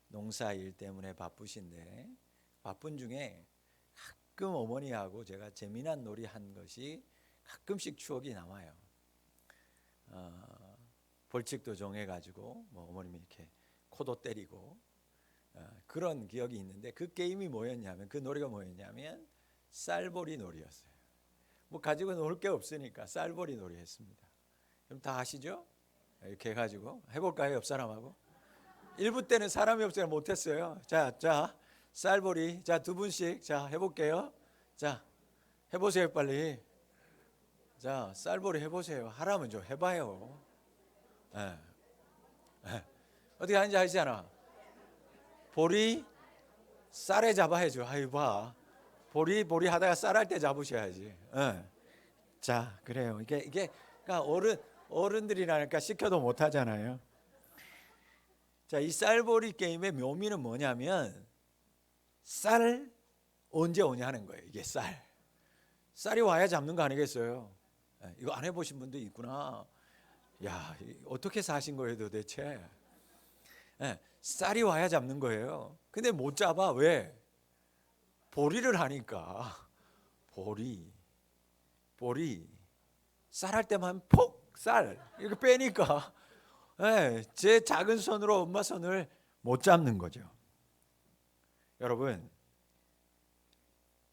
농사일 때문에 바쁘신데 바쁜 중에 가끔 어머니하고 제가 재미난 놀이 한 것이 가끔씩 추억이 남아요. 벌칙도 정해가지고 뭐 어머님이 이렇게 코도 때리고 그런 기억이 있는데 그 게임이 뭐였냐면 그 놀이가 뭐였냐면 쌀벌이 놀이였어요. 뭐 가지고 놀 게 없으니까 쌀벌이 놀이 했습니다. 그럼 다 아시죠? 이렇게 해가지고 해볼까요? 옆 사람하고 1부 때는 사람이 없어서 못했어요. 자 쌀벌이 자 2분씩 자 해볼게요. 자 해보세요 빨리. 자 쌀벌이 해보세요. 하라면 좀 해봐요. 예. 어떻게 하는지 아시잖아. 보리 쌀에 잡아야죠. 아이 봐. 보리 하다가 쌀할 때 잡으셔야지. 자 그래요. 이게 그러니까 어른들이라니까 시켜도 못 하잖아요. 자, 이 쌀벌이 게임의 묘미는 뭐냐면 쌀 언제 오냐 하는 거예요. 이게 쌀이 와야 잡는 거 아니겠어요? 이거 안 해보신 분도 있구나. 야, 어떻게 사신 거예요 도대체? 쌀이 와야 잡는 거예요. 근데 못 잡아. 왜? 보리를 하니까. 보리 쌀 할 때만 폭 쌀 이렇게 빼니까 제 작은 손으로 엄마 손을 못 잡는 거죠. 여러분,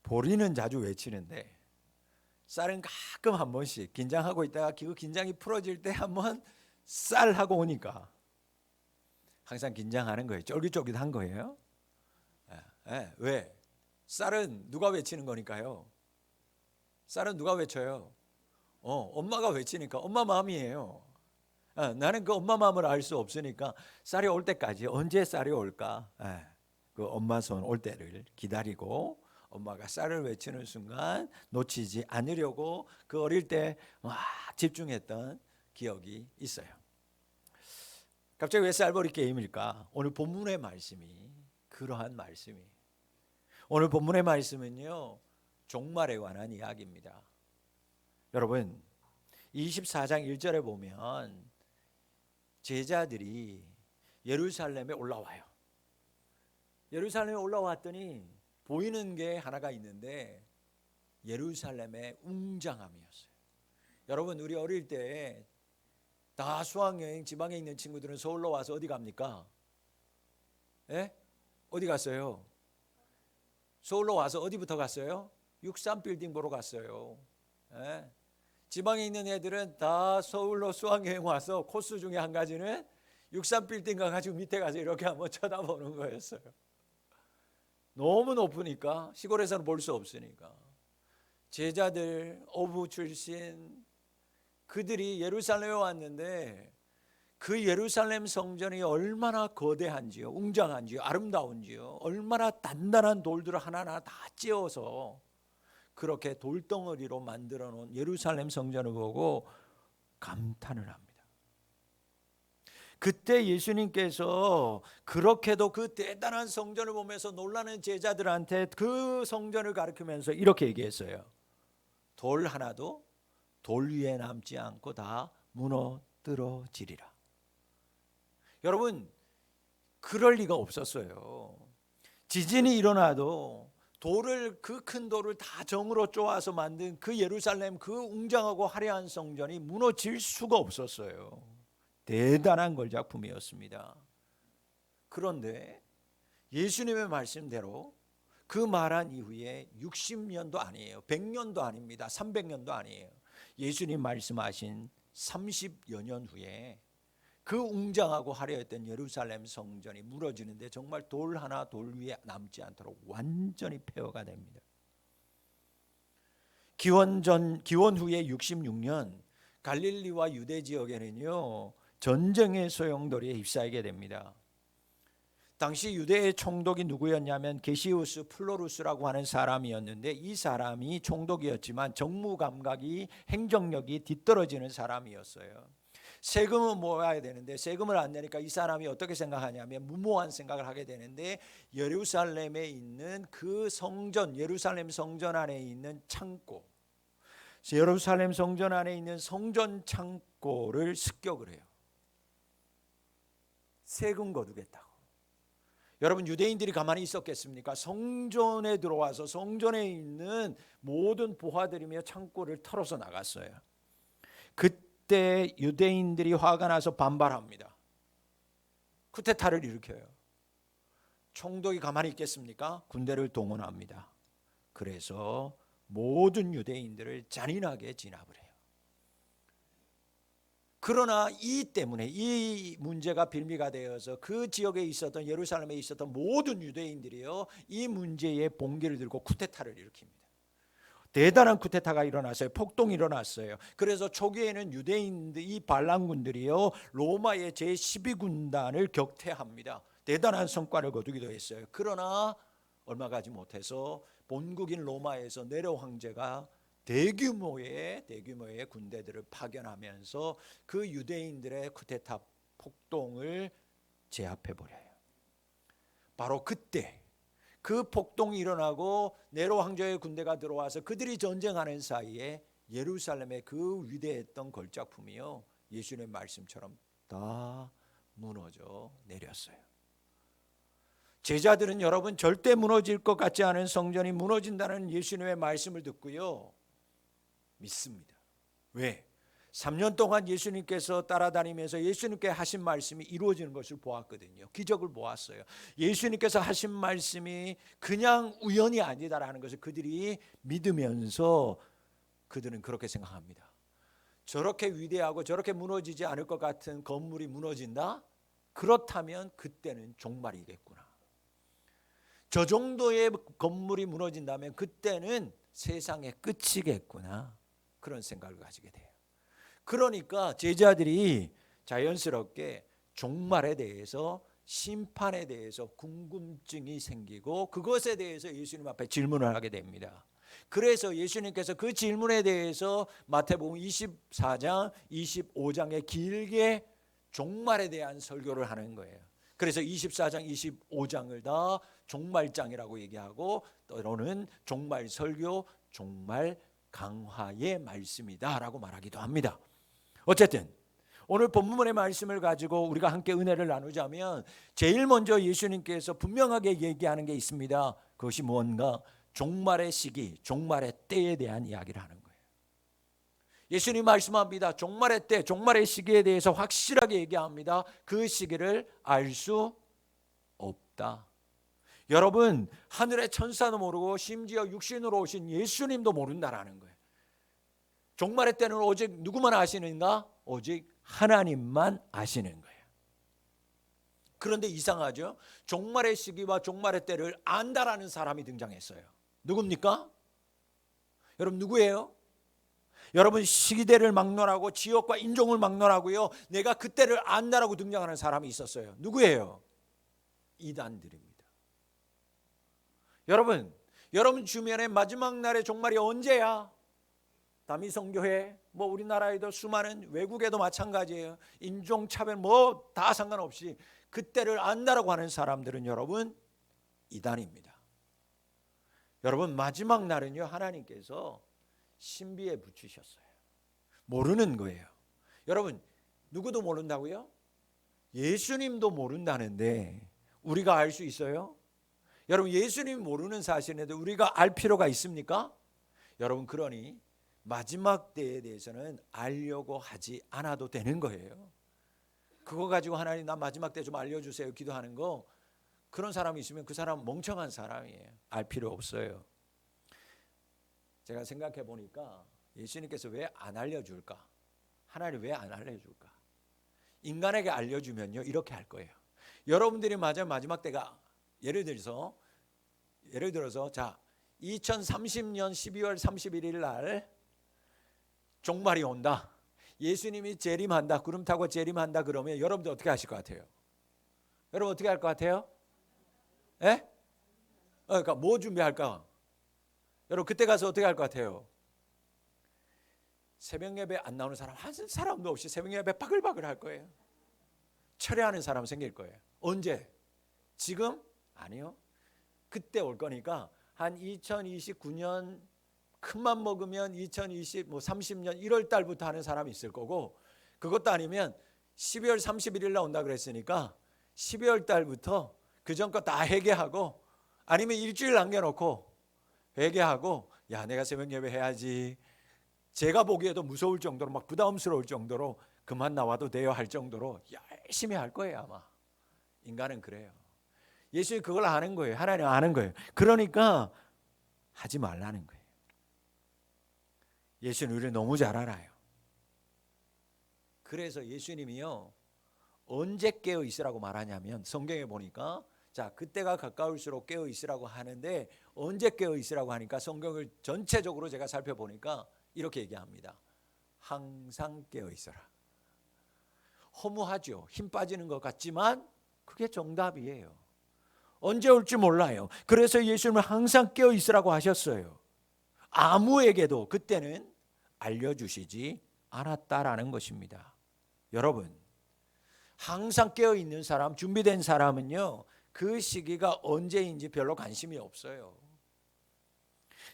보리는 자주 외치는데 쌀은 가끔 한 번씩 긴장하고 있다가 그 긴장이 풀어질 때 한번 쌀 하고 오니까 항상 긴장하는 거예요. 쫄깃쫄깃한 거예요. 왜? 쌀은 누가 외치는 거니까요. 쌀은 누가 외쳐요? 엄마가 외치니까 엄마 마음이에요. 나는 그 엄마 마음을 알 수 없으니까 쌀이 올 때까지 언제 쌀이 올까? 그 엄마 손 올 때를 기다리고 엄마가 쌀을 외치는 순간 놓치지 않으려고 그 어릴 때 집중했던 기억이 있어요. 갑자기 왜 쌀벌이 게임일까? 오늘 본문의 말씀이 그러한 말씀이에요. 오늘 본문의 말씀은요, 종말에 관한 이야기입니다. 여러분, 24장 1절에 보면 제자들이 예루살렘에 올라와요. 예루살렘에 올라왔더니 보이는 게 하나가 있는데 예루살렘의 웅장함이었어요. 여러분, 우리 어릴 때 다 수학여행 지방에 있는 친구들은 서울로 와서 어디 갑니까? 어디 갔어요? 서울로 와서 어디부터 갔어요? 63빌딩 보러 갔어요. 지방에 있는 애들은 다 서울로 수학여행 와서 코스 중에 한 가지는 63빌딩 가가지고 밑에 가서 이렇게 한번 쳐다보는 거였어요. 너무 높으니까 시골에서는 볼 수 없으니까. 제자들, 어부 출신 그들이 예루살렘에 왔는데 그 예루살렘 성전이 얼마나 거대한지요, 웅장한지요, 아름다운지요, 얼마나 단단한 돌들을 하나하나 다 찧어서 그렇게 돌덩어리로 만들어 놓은 예루살렘 성전을 보고 감탄을 합니다. 그때 예수님께서 그렇게도 그 대단한 성전을 보면서 놀라는 제자들한테 그 성전을 가르치면서 이렇게 얘기했어요. 돌 하나도 돌 위에 남지 않고 다 무너뜨려지리라. 여러분, 그럴 리가 없었어요. 지진이 일어나도 돌을 그 큰 돌을 다 정으로 쪼아서 만든 그 예루살렘 그 웅장하고 화려한 성전이 무너질 수가 없었어요. 대단한 걸작품이었습니다. 그런데 예수님의 말씀대로 그 말한 이후에 60년도 아니에요. 100년도 아닙니다. 300년도 아니에요. 예수님 말씀하신 30여 년 후에 그 웅장하고 화려했던 예루살렘 성전이 무너지는데 정말 돌 하나 돌 위에 남지 않도록 완전히 폐허가 됩니다. 기원 후에 66년 갈릴리와 유대 지역에는요, 전쟁의 소용돌이에 휩싸이게 됩니다. 당시 유대의 총독이 누구였냐면 게시우스 플로루스라고 하는 사람이었는데 이 사람이 총독이었지만 정무 감각이 행정력이 뒤떨어지는 사람이었어요. 세금은 모아야 되는데 세금을 안 내니까 이 사람이 어떻게 생각하냐면 무모한 생각을 하게 되는데 예루살렘에 있는 그 성전, 예루살렘 성전 안에 있는 창고, 예루살렘 성전 안에 있는 성전 창고를 습격을 해요. 세금 거두겠다고. 여러분, 유대인들이 가만히 있었겠습니까? 성전에 들어와서 성전에 있는 모든 보화들이며 창고를 털어서 나갔어요. 그때 유대인들이 화가 나서 반발합니다. 쿠데타를 일으켜요. 총독이 가만히 있겠습니까? 군대를 동원합니다. 그래서 모든 유대인들을 잔인하게 진압을 해요. 그러나 이 때문에 이 문제가 빌미가 되어서 그 지역에 있었던, 예루살렘에 있었던 모든 유대인들이요, 이 문제에 봉기를 들고 쿠데타를 일으킵니다. 대단한 쿠데타가 일어났어요. 폭동이 일어났어요. 그래서 초기에는 유대인들, 이 반란군들이요, 로마의 제12군단을 격퇴합니다. 대단한 성과를 거두기도 했어요. 그러나 얼마 가지 못해서 본국인 로마에서 네로 황제가 대규모의 군대들을 파견하면서 그 유대인들의 쿠데타 폭동을 제압해 버려요. 바로 그때 그 폭동이 일어나고 네로 황제의 군대가 들어와서 그들이 전쟁하는 사이에 예루살렘의 그 위대했던 걸작품이요, 예수님의 말씀처럼 다 무너져 내렸어요. 제자들은 여러분, 절대 무너질 것 같지 않은 성전이 무너진다는 예수님의 말씀을 듣고요, 믿습니다. 왜? 3년 동안 예수님께서 따라다니면서 예수님께 하신 말씀이 이루어지는 것을 보았거든요. 기적을 보았어요. 예수님께서 하신 말씀이 그냥 우연이 아니다라는 것을 그들이 믿으면서 그들은 그렇게 생각합니다. 저렇게 위대하고 저렇게 무너지지 않을 것 같은 건물이 무너진다? 그렇다면 그때는 종말이겠구나. 저 정도의 건물이 무너진다면 그때는 세상의 끝이겠구나. 그런 생각을 가지게 돼요. 그러니까 제자들이 자연스럽게 종말에 대해서, 심판에 대해서 궁금증이 생기고 그것에 대해서 예수님 앞에 질문을 하게 됩니다. 그래서 예수님께서 그 질문에 대해서 마태복음 24장, 25장에 길게 종말에 대한 설교를 하는 거예요. 그래서 24장, 25장을 다 종말장이라고 얘기하고, 때로는 종말 설교, 종말 강화의 말씀이다라고 말하기도 합니다. 어쨌든 오늘 본문의 말씀을 가지고 우리가 함께 은혜를 나누자면, 제일 먼저 예수님께서 분명하게 얘기하는 게 있습니다. 그것이 무언가? 종말의 시기, 종말의 때에 대한 이야기를 하는 거예요. 예수님 말씀합니다. 종말의 때, 종말의 시기에 대해서 확실하게 얘기합니다. 그 시기를 알 수 없다. 여러분, 하늘의 천사도 모르고 심지어 육신으로 오신 예수님도 모른다라는 거예요. 종말의 때는 오직 누구만 아시는가? 오직 하나님만 아시는 거예요. 그런데 이상하죠? 종말의 시기와 종말의 때를 안다라는 사람이 등장했어요. 누굽니까? 여러분, 누구예요? 여러분, 시대를 막론하고 지역과 인종을 막론하고요, 내가 그때를 안다라고 등장하는 사람이 있었어요. 누구예요? 이단들입니다. 여러분 주변에 마지막 날의 종말이 언제야? 다미성교회, 우리나라에도 수많은, 외국에도 마찬가지예요. 인종차별 다 상관없이 그때를 안다라고 하는 사람들은 여러분 이단입니다. 여러분, 마지막 날은요, 하나님께서 신비에 붙이셨어요. 모르는 거예요. 여러분, 누구도 모른다고요? 예수님도 모른다는데 우리가 알 수 있어요? 여러분, 예수님 모르는 사실인데 우리가 알 필요가 있습니까? 여러분, 그러니 마지막 때에 대해서는 알려고 하지 않아도 되는 거예요. 그거 가지고 하나님, 나 마지막 때 좀 알려주세요 기도하는 거, 그런 사람이 있으면 그 사람은 멍청한 사람이에요. 알 필요 없어요. 제가 생각해 보니까 예수님께서 왜 안 알려줄까? 하나님 왜 안 알려줄까? 인간에게 알려주면요, 이렇게 할 거예요. 여러분들이 마지막 때가, 예를 들어서 자, 2030년 12월 31일 날 종말이 온다. 예수님이 재림한다. 구름 타고 재림한다. 그러면 여러분들 어떻게 하실 것 같아요? 여러분 어떻게 할 것 같아요? 예? 그러니까 뭐 준비할까? 여러분 그때 가서 어떻게 할 것 같아요? 새벽 예배 안 나오는 사람 한 사람도 없이 새벽 예배 바글바글 할 거예요. 철회하는 사람 생길 거예요. 언제? 지금? 아니요. 그때 올 거니까 한 2029년 큰맘 먹으면 30년 1월 달부터 하는 사람이 있을 거고, 그것도 아니면 12월 31일 날 온다 그랬으니까 12월 달부터 그전 거 다 회개하고 아니면 일주일 남겨놓고 회개하고 야 내가 새벽 예배 해야지. 제가 보기에도 무서울 정도로 막 부담스러울 정도로 그만 나와도 돼요 할 정도로 열심히 할 거예요 아마. 인간은 그래요. 예수님 그걸 아는 거예요. 하나님 아는 거예요. 그러니까 하지 말라는 거예요. 예수는 우리를 너무 잘 알아요. 그래서 예수님이요 언제 깨어 있으라고 말하냐면 성경에 보니까 자 그때가 가까울수록 깨어 있으라고 하는데 언제 깨어 있으라고 하니까 성경을 전체적으로 제가 살펴보니까 이렇게 얘기합니다. 항상 깨어 있어라. 허무하죠. 힘 빠지는 것 같지만 그게 정답이에요. 언제 올지 몰라요. 그래서 예수님은 항상 깨어 있으라고 하셨어요. 아무에게도 그때는 알려주시지 않았다라는 것입니다. 여러분 항상 깨어 있는 사람, 준비된 사람은요 그 시기가 언제인지 별로 관심이 없어요.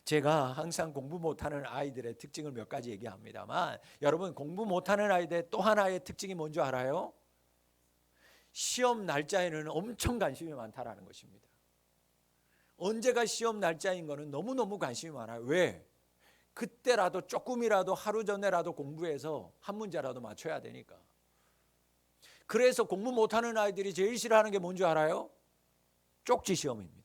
제가 항상 공부 못하는 아이들의 특징을 몇 가지 얘기합니다만 여러분 공부 못하는 아이들의 또 하나의 특징이 뭔지 알아요? 시험 날짜에는 엄청 관심이 많다라는 것입니다. 언제가 시험 날짜인 거는 너무너무 관심이 많아요. 왜? 그때라도 조금이라도 하루 전에라도 공부해서 한 문제라도 맞춰야 되니까. 그래서 공부 못하는 아이들이 제일 싫어하는 게 뭔지 알아요? 쪽지 시험입니다.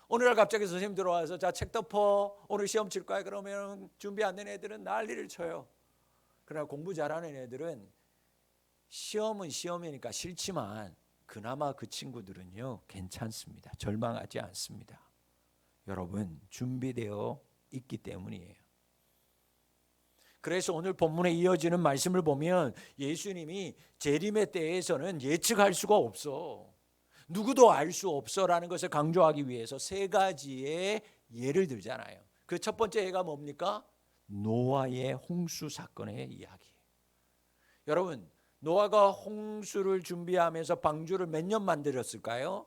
어느 날 갑자기 선생님 들어와서 자 책 덮어 오늘 시험 칠 거야 그러면 준비 안 된 애들은 난리를 쳐요. 그러나 공부 잘하는 애들은 시험은 시험이니까 싫지만 그나마 그 친구들은요 괜찮습니다. 절망하지 않습니다. 여러분 준비되어 있기 때문이에요. 그래서 오늘 본문에 이어지는 말씀을 보면 예수님이 재림의 때에서는 예측할 수가 없어. 누구도 알 수 없어라는 것을 강조하기 위해서 세 가지의 예를 들잖아요. 그 첫 번째 예가 뭡니까? 노아의 홍수 사건의 이야기. 여러분 노아가 홍수를 준비하면서 방주를 몇 년 만들었을까요?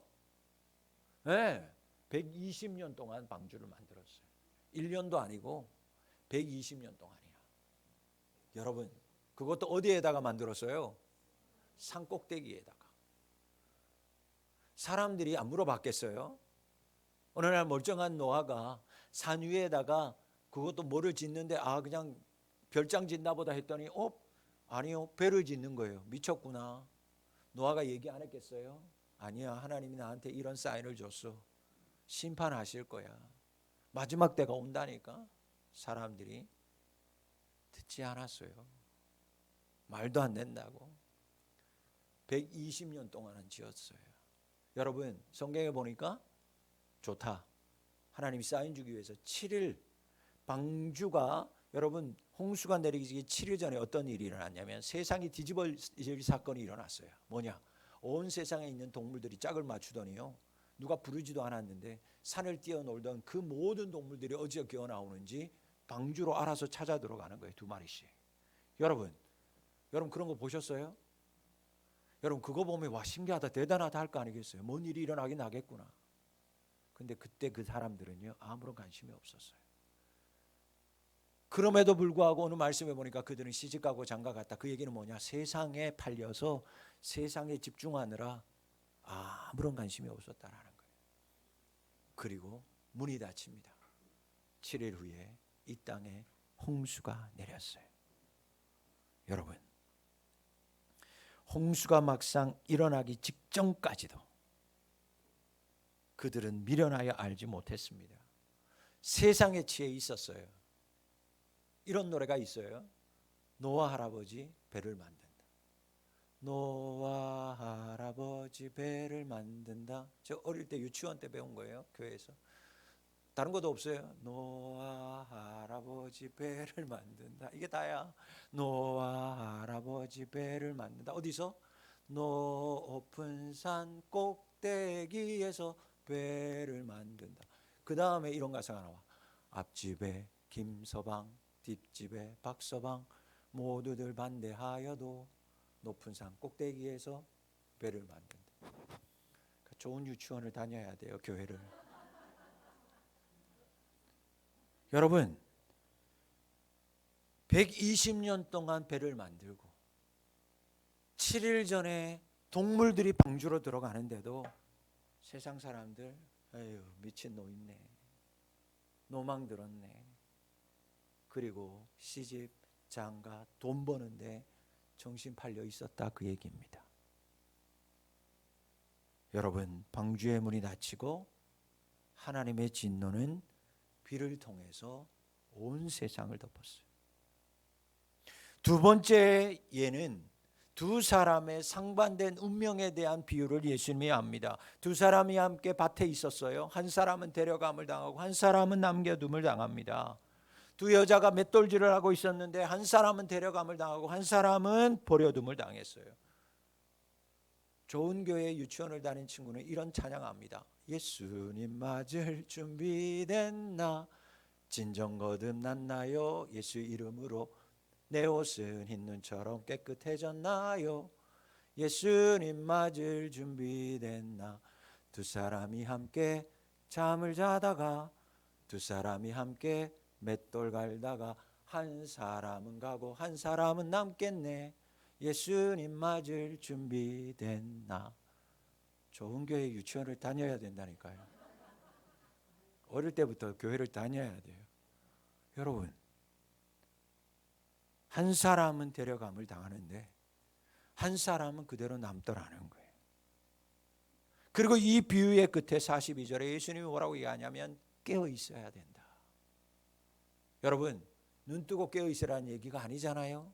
네, 120년 동안 방주를 만들었어요. 1년도 아니고 120년 동안이야. 여러분 그것도 어디에다가 만들었어요? 산 꼭대기에다가. 사람들이 안 물어봤겠어요? 어느 날 멀쩡한 노아가 산 위에다가 그것도 뭐를 짓는데 그냥 별장 짓나 보다 했더니 아니요 배를 짓는 거예요. 미쳤구나. 노아가 얘기 안 했겠어요? 아니야 하나님이 나한테 이런 사인을 줬어. 심판하실 거야. 마지막 때가 온다니까. 사람들이 듣지 않았어요. 말도 안 된다고. 120년 동안은 지었어요. 여러분 성경에 보니까 좋다. 하나님이 사인 주기 위해서 7일 방주가 여러분 홍수가 내리기 7일 전에 어떤 일이 일어났냐면 세상이 뒤집어질 사건이 일어났어요. 뭐냐? 온 세상에 있는 동물들이 짝을 맞추더니요. 누가 부르지도 않았는데 산을 뛰어놀던 그 모든 동물들이 어디서 기어 나오는지 방주로 알아서 찾아 들어가는 거예요. 2마리씩. 여러분 그런 거 보셨어요? 여러분 그거 보면 와 신기하다 대단하다 할 거 아니겠어요? 뭔 일이 일어나긴 하겠구나. 근데 그때 그 사람들은요 아무런 관심이 없었어요. 그럼에도 불구하고 오늘 말씀해 보니까 그들은 시집가고 장가갔다. 그 얘기는 뭐냐? 세상에 팔려서 세상에 집중하느라 아무런 관심이 없었다라는 거예요. 그리고 문이 닫힙니다. 7일 후에 이 땅에 홍수가 내렸어요. 여러분 홍수가 막상 일어나기 직전까지도 그들은 미련하여 알지 못했습니다. 세상에 취해 있었어요. 이런 노래가 있어요. 노아 할아버지 배를 만든다. 노아 할아버지 배를 만든다. 저 어릴 때 유치원 때 배운 거예요. 교회에서. 다른 것도 없어요. 노아 할아버지 배를 만든다. 이게 다야. 노아 할아버지 배를 만든다. 어디서? 높은 산 꼭대기에서 배를 만든다. 그 다음에 이런 가사가 나와. 앞집에 김서방, 뒷집에 박서방 모두들 반대하여도 높은 산 꼭대기에서 배를 만든다. 좋은 유치원을 다녀야 돼요. 교회를. 여러분 120년 동안 배를 만들고 7일 전에 동물들이 방주로 들어가는데도 세상 사람들 에휴 미친 노인네, 노망 들었네, 그리고 시집 장가 돈 버는데 정신 팔려 있었다, 그 얘기입니다. 여러분, 방주의 문이 닫히고 하나님의 진노는 비를 통해서 온 세상을 덮었어요. 두 번째 예는 두 사람의 상반된 운명에 대한 비유를 예수님이 합니다. 두 사람이 함께 밭에 있었어요. 한 사람은 데려감을 당하고 한 사람은 남겨둠을 당합니다. 두 여자가 맷돌질을 하고 있었는데 한 사람은 데려감을 당하고 한 사람은 버려둠을 당했어요. 좋은 교회 유치원을 다닌 친구는 이런 찬양합니다. 예수님 맞을 준비됐나, 진정 거듭났나요, 예수 이름으로 내 옷은 흰 눈처럼 깨끗해졌나요, 예수님 맞을 준비됐나. 두 사람이 함께 잠을 자다가 두 사람이 함께 맷돌 갈다가 한 사람은 가고 한 사람은 남겠네, 예수님 맞을 준비됐나. 좋은 교회 유치원을 다녀야 된다니까요. 어릴 때부터 교회를 다녀야 돼요. 여러분, 한 사람은 데려감을 당하는데 한 사람은 그대로 남더라는 거예요. 그리고 이 비유의 끝에 42절에 예수님이 뭐라고 얘기하냐면 깨어 있어야 된다. 여러분, 눈 뜨고 깨어 있으라는 얘기가 아니잖아요.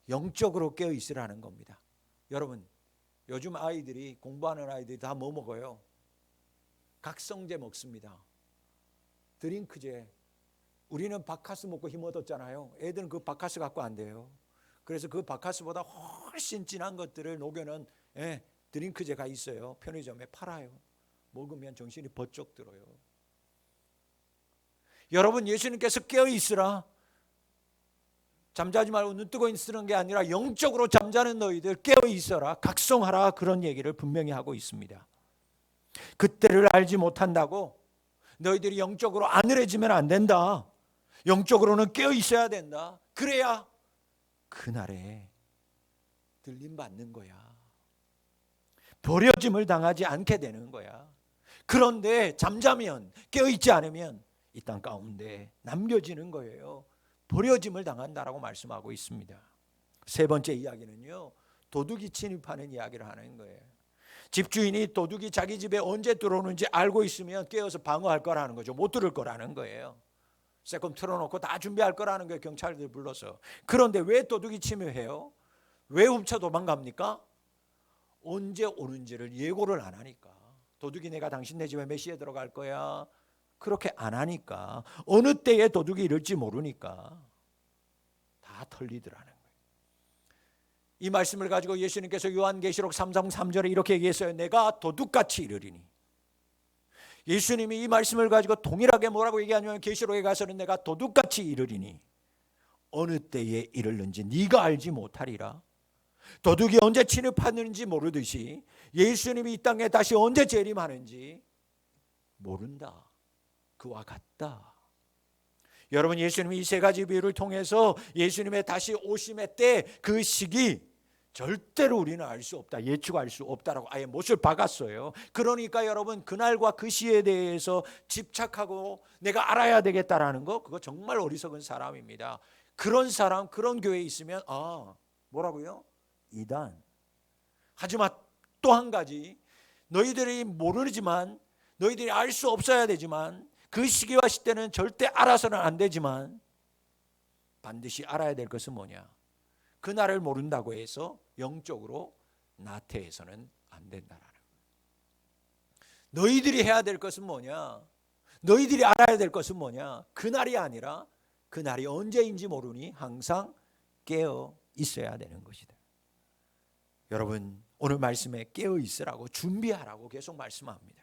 영적으로 깨어 있으라는 겁니다. 여러분, 요즘 아이들이, 공부하는 아이들이 다 뭐 먹어요? 각성제 먹습니다. 드링크제. 우리는 바카스 먹고 힘 얻었잖아요. 애들은 그 바카스 갖고 안 돼요. 그래서 그 바카스보다 훨씬 진한 것들을 녹여놓은 드링크제가 있어요. 편의점에 팔아요. 먹으면 정신이 번쩍 들어요. 여러분, 예수님께서 깨어 있으라, 잠자지 말고 눈 뜨고 있으는 게 아니라 영적으로 잠자는 너희들 깨어 있어라, 각성하라, 그런 얘기를 분명히 하고 있습니다. 그때를 알지 못한다고 너희들이 영적으로 안일해지면 안 된다. 영적으로는 깨어 있어야 된다. 그래야 그날에 들림 받는 거야. 버려짐을 당하지 않게 되는 거야. 그런데 잠자면, 깨어 있지 않으면 이 땅 가운데 남겨지는 거예요. 버려짐을 당한다라고 말씀하고 있습니다. 세 번째 이야기는요, 도둑이 침입하는 이야기를 하는 거예요. 집주인이 도둑이 자기 집에 언제 들어오는지 알고 있으면 깨어서 방어할 거라는 거죠. 못 들을 거라는 거예요. 세컨 틀어놓고 다 준비할 거라는 거예요, 경찰들 불러서. 그런데 왜 도둑이 침입해요? 왜 훔쳐 도망갑니까? 언제 오는지를 예고를 안 하니까. 도둑이 내가 당신네 집에 몇 시에 들어갈 거야, 그렇게 안 하니까, 어느 때에 도둑이 이럴지 모르니까 다 털리더라는 거예요. 이 말씀을 가지고 예수님께서 요한계시록 3장 3절에 이렇게 얘기했어요. 내가 도둑같이 이르리니. 예수님이 이 말씀을 가지고 동일하게 뭐라고 얘기하냐면, 계시록에 가서는 내가 도둑같이 이르리니 어느 때에 이르는지 네가 알지 못하리라. 도둑이 언제 침입하는지 모르듯이 예수님이 이 땅에 다시 언제 재림하는지 모른다. 그와 같다. 여러분, 예수님이 이 세 가지 비유를 통해서 예수님의 다시 오심의 때, 그 시기 절대로 우리는 알 수 없다, 예측할 수 없다라고 아예 못을 박았어요. 그러니까 여러분, 그날과 그 시에 대해서 집착하고 내가 알아야 되겠다라는 거, 그거 정말 어리석은 사람입니다. 그런 사람, 그런 교회에 있으면 뭐라고요? 이단. 하지만 또 한 가지, 너희들이 모르지만, 너희들이 알 수 없어야 되지만, 그 시기와 시대는 절대 알아서는 안 되지만 반드시 알아야 될 것은 뭐냐? 그날을 모른다고 해서 영적으로 나태해서는 안 된다라는 거예요. 너희들이 해야 될 것은 뭐냐? 너희들이 알아야 될 것은 뭐냐? 그날이 아니라 그날이 언제인지 모르니 항상 깨어 있어야 되는 것이다. 여러분, 오늘 말씀에 깨어 있으라고, 준비하라고 계속 말씀합니다.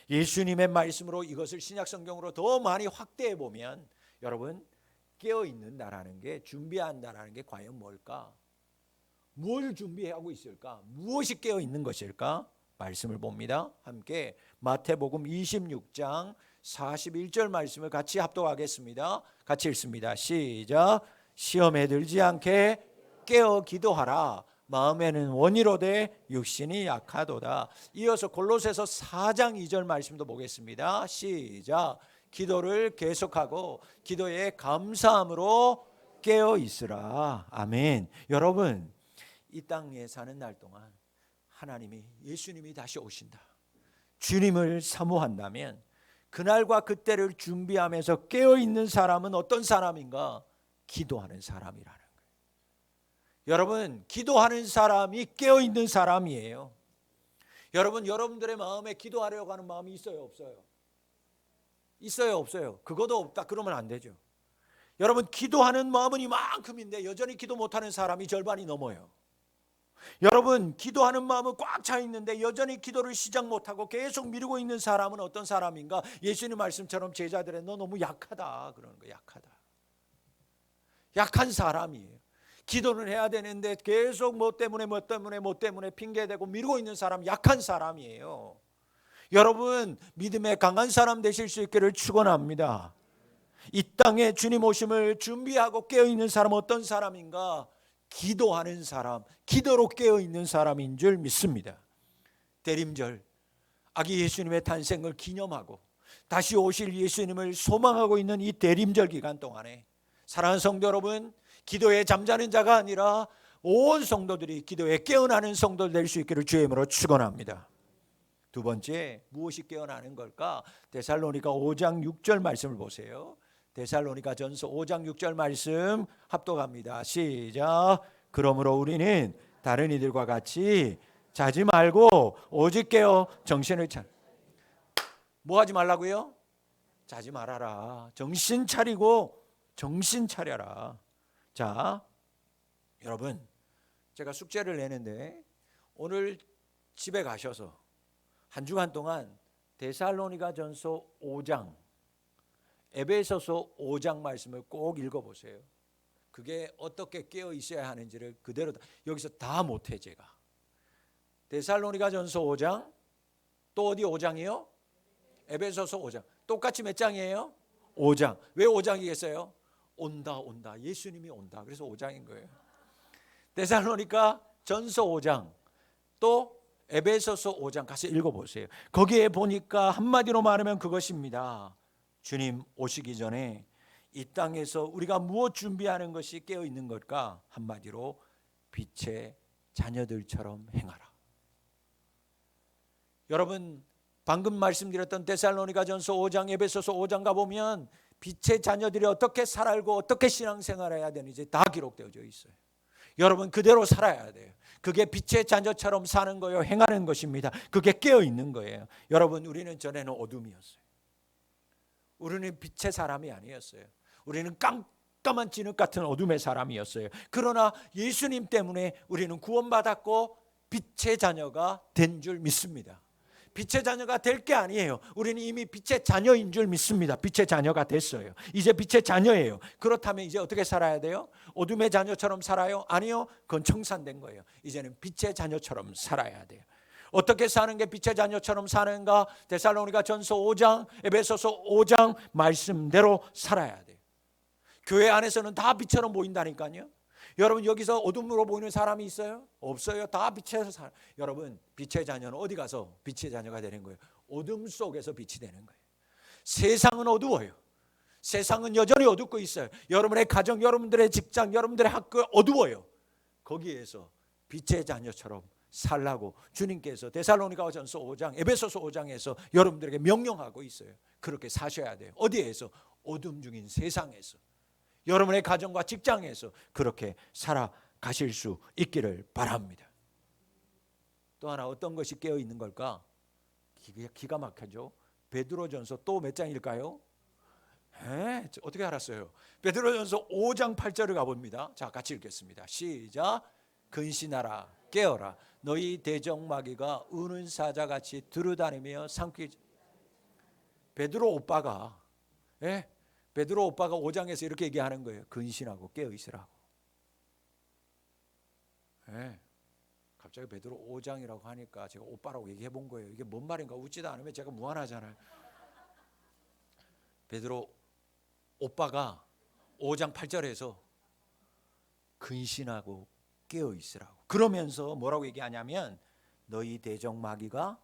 예수님의 말씀으로 이것을 신약성경으로 더 많이 확대해 보면, 여러분, 깨어 있는다라는 게, 준비한다라는 게 과연 뭘까? 뭘 준비하고 있을까? 무엇이 깨어 있는 것일까? 말씀을 봅니다. 함께 마태복음 26장 41절 말씀을 같이 합독하겠습니다. 같이 읽습니다. 시작. 시험에 들지 않게 깨어 기도하라. 마음에는 원이로되 육신이 약하도다. 이어서 골로새서 4장 2절 말씀도 보겠습니다. 시작. 기도를 계속하고 기도에 감사함으로 깨어 있으라. 아멘. 여러분, 이 땅에 사는 날 동안 하나님이, 예수님이 다시 오신다, 주님을 사모한다면 그날과 그때를 준비하면서 깨어 있는 사람은 어떤 사람인가? 기도하는 사람이라는 거예요. 여러분, 기도하는 사람이 깨어 있는 사람이에요. 여러분, 여러분들의 마음에 기도하려고 하는 마음이 있어요, 없어요? 있어요, 없어요? 그것도 없다 그러면 안 되죠. 여러분, 기도하는 마음은 이만큼인데 여전히 기도 못하는 사람이 절반이 넘어요. 여러분, 기도하는 마음은 꽉 차 있는데 여전히 기도를 시작 못하고 계속 미루고 있는 사람은 어떤 사람인가? 예수님 말씀처럼 제자들의 너 너무 약하다 그러는 거예요. 약하다. 약한 사람이에요. 기도는 해야 되는데 계속 뭐 때문에 핑계대고 미루고 있는 사람, 약한 사람이에요. 여러분, 믿음의 강한 사람 되실 수 있기를 축원합니다. 이 땅에 주님 오심을 준비하고 깨어있는 사람 어떤 사람인가? 기도하는 사람, 기도로 깨어있는 사람인 줄 믿습니다. 대림절, 아기 예수님의 탄생을 기념하고 다시 오실 예수님을 소망하고 있는 이 대림절 기간 동안에 사랑하는 성도 여러분, 기도에 잠자는 자가 아니라 온 성도들이 기도에 깨어나는 성도 될 수 있기를 주의 이름으로 축원합니다. 두 번째, 무엇이 깨어나는 걸까? 데살로니가 5장 6절 말씀을 보세요. 데살로니가 전서 5장 6절 말씀 합독합니다. 시작. 그러므로 우리는 다른 이들과 같이 자지 말고 오직 깨어 정신을 차려. 뭐 하지 말라고요? 자지 말아라. 정신 차리고 정신 차려라. 자, 여러분, 제가 숙제를 내는데 오늘 집에 가셔서 한 주간 동안 데살로니가 전서 5장, 에베소서 5장 말씀을 꼭 읽어보세요. 그게 어떻게 깨어 있어야 하는지를 그대로 여기서 다 못해 제가. 데살로니가 전서 5장, 또 어디 5장이요? 에베소서 5장. 똑같이 몇 장이에요? 5장. 왜 5장이겠어요? 온다 예수님이 온다. 그래서 5장인 거예요. 데살로니가 전서 5장, 또 에베소서 5장 가서 읽어보세요. 거기에 보니까 한마디로 말하면 그것입니다. 주님 오시기 전에 이 땅에서 우리가 무엇 준비하는 것이 깨어있는 걸까? 한마디로 빛의 자녀들처럼 행하라. 여러분, 방금 말씀드렸던 데살로니가 전서 5장, 에베소서 5장 가보면 빛의 자녀들이 어떻게 살고 어떻게 신앙생활해야 되는지 다 기록되어져 있어요. 여러분, 그대로 살아야 돼요. 그게 빛의 자녀처럼 사는 거예요. 행하는 것입니다. 그게 깨어있는 거예요. 여러분, 우리는 전에는 어둠이었어요. 우리는 빛의 사람이 아니었어요. 우리는 깜깜한 진흙 같은 어둠의 사람이었어요. 그러나 예수님 때문에 우리는 구원받았고 빛의 자녀가 된 줄 믿습니다. 빛의 자녀가 될 게 아니에요. 우리는 이미 빛의 자녀인 줄 믿습니다. 빛의 자녀가 됐어요. 이제 빛의 자녀예요. 그렇다면 이제 어떻게 살아야 돼요? 어둠의 자녀처럼 살아요? 아니요. 그건 청산된 거예요. 이제는 빛의 자녀처럼 살아야 돼요. 어떻게 사는 게 빛의 자녀처럼 사는가? 데살로니가 전서 5장, 에베소서 5장 말씀대로 살아야 돼요. 교회 안에서는 다 빛처럼 보인다니까요. 여러분, 여기서 어둠으로 보이는 사람이 있어요? 없어요. 다 빛에서 살아요. 여러분, 빛의 자녀는 어디 가서 빛의 자녀가 되는 거예요? 어둠 속에서 빛이 되는 거예요. 세상은 어두워요. 세상은 여전히 어둡고 있어요. 여러분의 가정, 여러분들의 직장, 여러분들의 학교 어두워요. 거기에서 빛의 자녀처럼 살라고 주님께서 데살로니가 전서 5장, 에베소서 5장에서 여러분들에게 명령하고 있어요. 그렇게 사셔야 돼요. 어디에서? 어둠 중인 세상에서, 여러분의 가정과 직장에서 그렇게 살아가실 수 있기를 바랍니다. 또 하나 어떤 것이 깨어 있는 걸까? 기가 막혀죠. 베드로전서 또 몇 장일까요? 어떻게 알았어요? 베드로전서 5장 8절을 가봅니다. 자, 같이 읽겠습니다. 시작. 근신하라, 깨어라. 너희 대적마귀가 우는 사자같이 두루다니며 삼키지. 베드로 오빠가 베드로 오빠가 5장에서 이렇게 얘기하는 거예요. 근신하고 깨어 있으라고. 갑자기 베드로 5장이라고 하니까 제가 오빠라고 얘기해 본 거예요. 이게 뭔 말인가 웃지도 않으면 제가 무안하잖아요. 베드로 오빠가 5장 8절에서 근신하고 깨어 있으라고. 그러면서 뭐라고 얘기하냐면 너희 대적 마귀가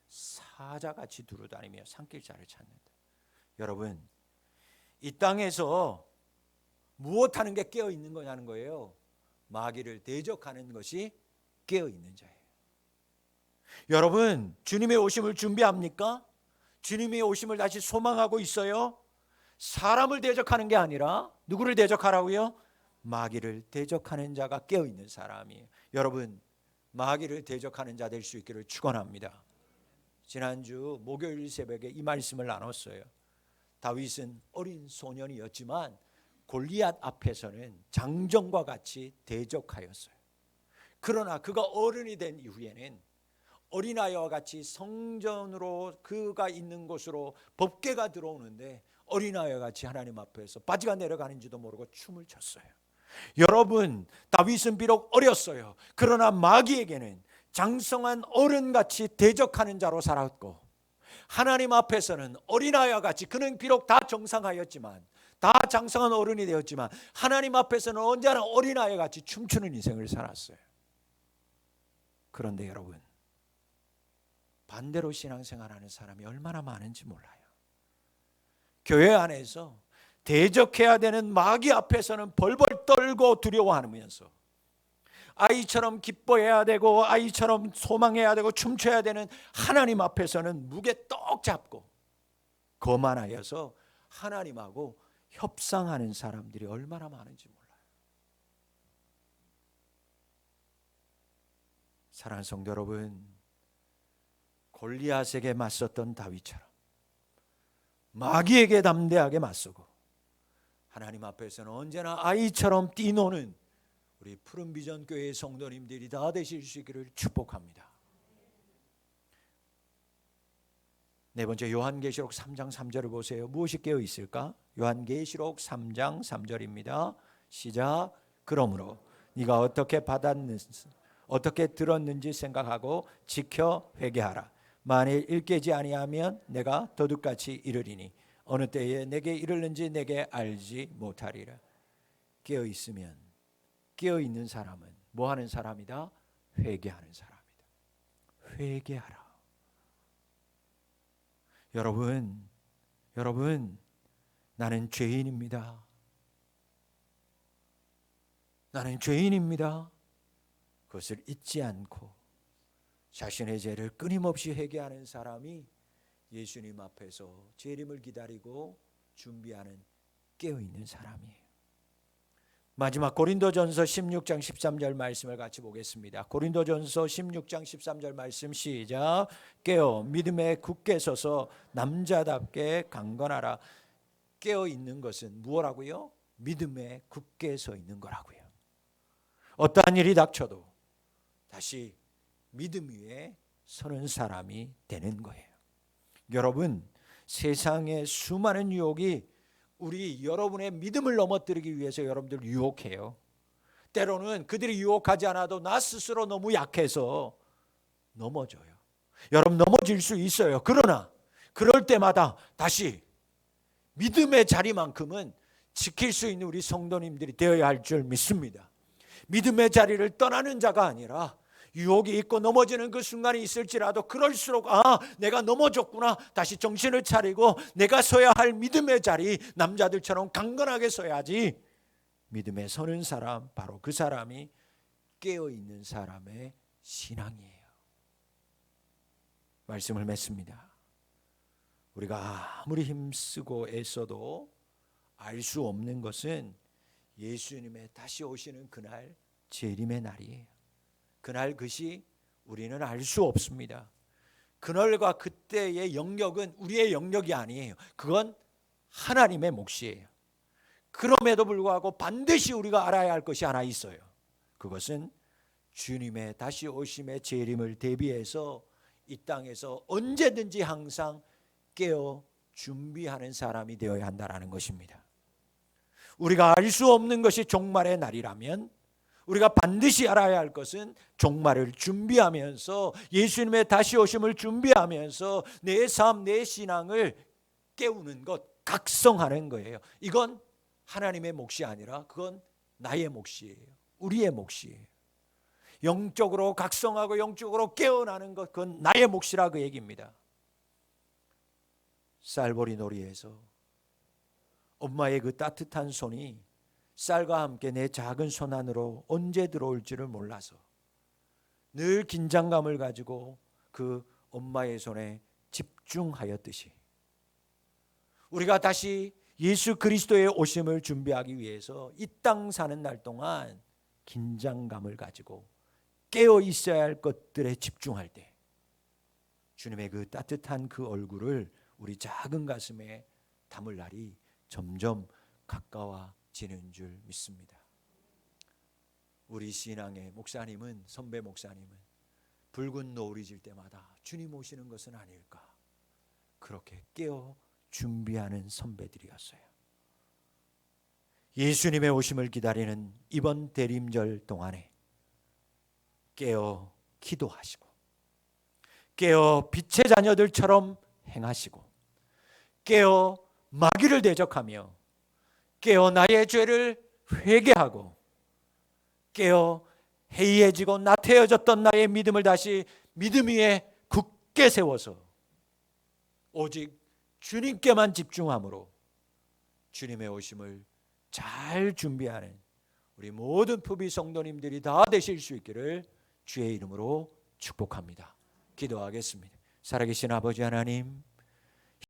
사자같이 두루다니며 삼킬 자를 찾는다. 여러분, 이 땅에서 무엇하는 게 깨어 있는 거냐는 거예요. 마귀를 대적하는 것이 깨어 있는 자예요. 여러분, 주님의 오심을 준비합니까? 주님의 오심을 다시 소망하고 있어요? 사람을 대적하는 게 아니라 누구를 대적하라고요? 마귀를 대적하는 자가 깨어 있는 사람이에요. 여러분, 마귀를 대적하는 자 될 수 있기를 축원합니다. 지난주 목요일 새벽에 이 말씀을 나눴어요. 다윗은 어린 소년이었지만 골리앗 앞에서는 장정과 같이 대적하였어요. 그러나 그가 어른이 된 이후에는 어린아이와 같이 성전으로 그가 있는 곳으로 법궤가 들어오는데 어린아이와 같이 하나님 앞에서 바지가 내려가는지도 모르고 춤을 췄어요. 여러분, 다윗은 비록 어렸어요. 그러나 마귀에게는 장성한 어른같이 대적하는 자로 살았고, 하나님 앞에서는 어린아이와 같이, 그는 비록 다 정상하였지만, 다 장성한 어른이 되었지만 하나님 앞에서는 언제나 어린아이와 같이 춤추는 인생을 살았어요. 그런데 여러분, 반대로 신앙생활하는 사람이 얼마나 많은지 몰라요. 교회 안에서 대적해야 되는 마귀 앞에서는 벌벌 떨고 두려워하면서 아이처럼 기뻐해야 되고 아이처럼 소망해야 되고 춤춰야 되는 하나님 앞에서는 무게 떡 잡고 거만하여서 하나님하고 협상하는 사람들이 얼마나 많은지 몰라요. 사랑하는 성도 여러분, 골리앗에게 맞섰던 다윗처럼 마귀에게 담대하게 맞서고 하나님 앞에서는 언제나 아이처럼 뛰노는 우리 푸른비전 교회의 성도님들이 다 되실 수 있기를 축복합니다. 네 번째, 요한계시록 3장 3절을 보세요. 무엇이 깨어 있을까? 요한계시록 3장 3절입니다. 시작. 그러므로 네가 어떻게 받았는지 어떻게 들었는지 생각하고 지켜 회개하라. 만일 일깨지 아니하면 내가 도둑같이 이르리니 어느 때에 내게 이르는지 내게 알지 못하리라. 깨어 있으면, 깨어 있는 사람은 뭐 하는 사람이다? 회개하는 사람이다. 회개하라. 여러분, 나는 죄인입니다. 나는 죄인입니다. 그것을 잊지 않고 자신의 죄를 끊임없이 회개하는 사람이 예수님 앞에서 재림을 기다리고 준비하는 깨어있는 사람이에요. 마지막 고린도전서 16장 13절 말씀을 같이 보겠습니다. 고린도전서 16장 13절 말씀 시작. 깨어 믿음에 굳게 서서 남자답게 강건하라. 깨어 있는 것은 무엇라고요? 믿음에 굳게 서 있는 거라고요. 어떠한 일이 닥쳐도 다시 믿음 위에 서는 사람이 되는 거예요. 여러분, 세상의 수많은 유혹이 우리 여러분의 믿음을 넘어뜨리기 위해서 여러분들 유혹해요. 때로는 그들이 유혹하지 않아도 나 스스로 너무 약해서 넘어져요. 여러분, 넘어질 수 있어요. 그러나 그럴 때마다 다시 믿음의 자리만큼은 지킬 수 있는 우리 성도님들이 되어야 할 줄 믿습니다. 믿음의 자리를 떠나는 자가 아니라 유혹이 있고 넘어지는 그 순간이 있을지라도 그럴수록 내가 넘어졌구나, 다시 정신을 차리고 내가 서야 할 믿음의 자리, 남자들처럼 강건하게 서야지. 믿음에 서는 사람, 바로 그 사람이 깨어있는 사람의 신앙이에요. 말씀을 맺습니다. 우리가 아무리 힘쓰고 애써도 알 수 없는 것은 예수님의 다시 오시는 그날, 재림의 날이에요. 그날 그것이 우리는 알 수 없습니다. 그날과 그때의 영역은 우리의 영역이 아니에요. 그건 하나님의 몫이에요. 그럼에도 불구하고 반드시 우리가 알아야 할 것이 하나 있어요. 그것은 주님의 다시 오심의 재림을 대비해서 이 땅에서 언제든지 항상 깨어 준비하는 사람이 되어야 한다는 것입니다. 우리가 알 수 없는 것이 종말의 날이라면 우리가 반드시 알아야 할 것은 종말을 준비하면서 예수님의 다시 오심을 준비하면서 내 삶, 내 신앙을 깨우는 것, 각성하는 거예요. 이건 하나님의 몫이 아니라 그건 나의 몫이에요. 우리의 몫이에요. 영적으로 각성하고 영적으로 깨어나는 것, 그건 나의 몫이라 그 얘기입니다. 쌀보리 놀이에서 엄마의 그 따뜻한 손이 쌀과 함께 내 작은 손 안으로 언제 들어올지를 몰라서 늘 긴장감을 가지고 그 엄마의 손에 집중하였듯이 우리가 다시 예수 그리스도의 오심을 준비하기 위해서 이 땅 사는 날 동안 긴장감을 가지고 깨어 있어야 할 것들에 집중할 때 주님의 그 따뜻한 그 얼굴을 우리 작은 가슴에 담을 날이 점점 가까워지는 줄 믿습니다. 우리 신앙의 목사님은, 선배 목사님은 붉은 노을이 질 때마다 주님 오시는 것은 아닐까, 그렇게 깨어 준비하는 선배들이었어요. 예수님의 오심을 기다리는 이번 대림절 동안에 깨어 기도하시고 깨어 빛의 자녀들처럼 행하시고 깨어 마귀를 대적하며 깨어 나의 죄를 회개하고 깨어 해이해지고 나태해졌던 나의 믿음을 다시 믿음 위에 굳게 세워서 오직 주님께만 집중함으로 주님의 오심을 잘 준비하는 우리 모든 부비 성도님들이 다 되실 수 있기를 주의 이름으로 축복합니다. 기도하겠습니다. 살아계신 아버지 하나님,